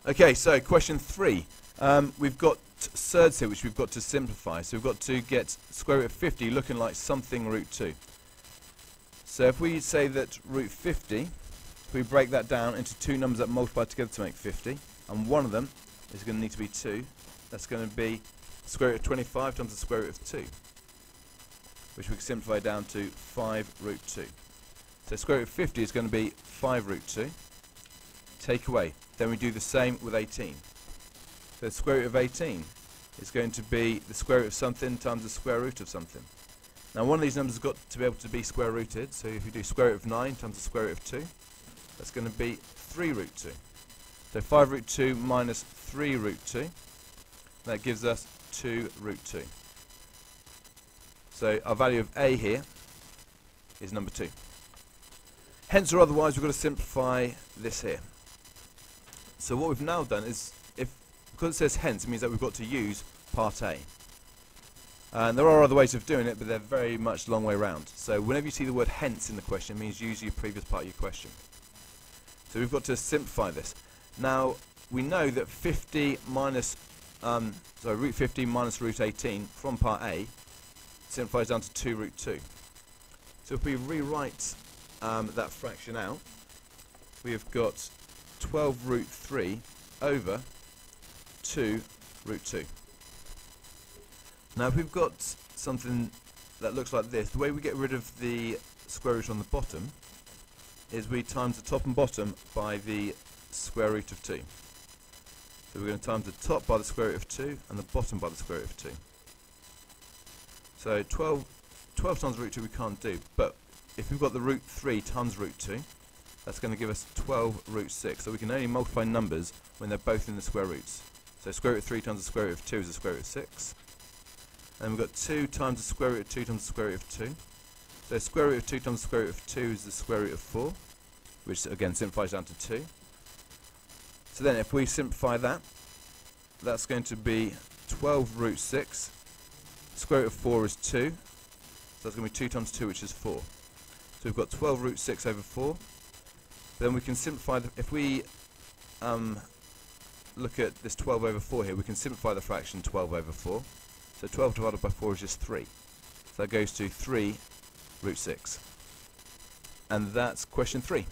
Okay, so question 3. We've got surds here which we've got to simplify. So we've got to get square root of 50 looking like something root 2. So if we say that root 50, if we break that down into two numbers that multiply together to make 50, and one of them is going to need to be 2, that's going to be square root of 25 times the square root of 2, which we can simplify down to 5 root 2. So square root of 50 is going to be 5 root 2. Take away. Then we do the same with 18. So the square root of 18 is going to be the square root of something times the square root of something. Now one of these numbers has got to be able to be square rooted, so if you do square root of 9 times the square root of 2, that's going to be 3 root 2. So 5 root 2 minus 3 root 2, that gives us 2 root 2. So our value of a here is number 2. Hence or otherwise we've got to simplify this here. So what we've now done is, because it says hence, it means that we've got to use part A. And there are other ways of doing it, but they're very much a long way around. So whenever you see the word hence in the question, it means use your previous part of your question. So we've got to simplify this. Now we know that 50 minus root 50 minus root 18 from part A simplifies down to 2 root 2. So if we rewrite that fraction out, we've got 12 root 3 over 2 root 2. Now if we've got something that looks like this, the way we get rid of the square root on the bottom is we times the top and bottom by the square root of 2. So we're going to times the top by the square root of 2 and the bottom by the square root of 2. So 12 times root 2 we can't do, but if we've got the root 3 times root 2, that's going to give us 12 root 6. So we can only multiply numbers when they're both in the square roots. So square root of 3 times the square root of 2 is the square root of 6. And we've got 2 times the square root of 2 times the square root of 2. So square root of 2 times the square root of 2 is the square root of 4, which again simplifies down to 2. So then if we simplify that, that's going to be 12 root 6. Square root of 4 is 2. So that's going to be 2 times 2, which is 4. So we've got 12 root 6 over 4. Then we can simplify, if we look at this 12 over 4 here, we can simplify the fraction 12 over 4. So 12 divided by 4 is just 3. So that goes to 3 root 6. And that's question 3.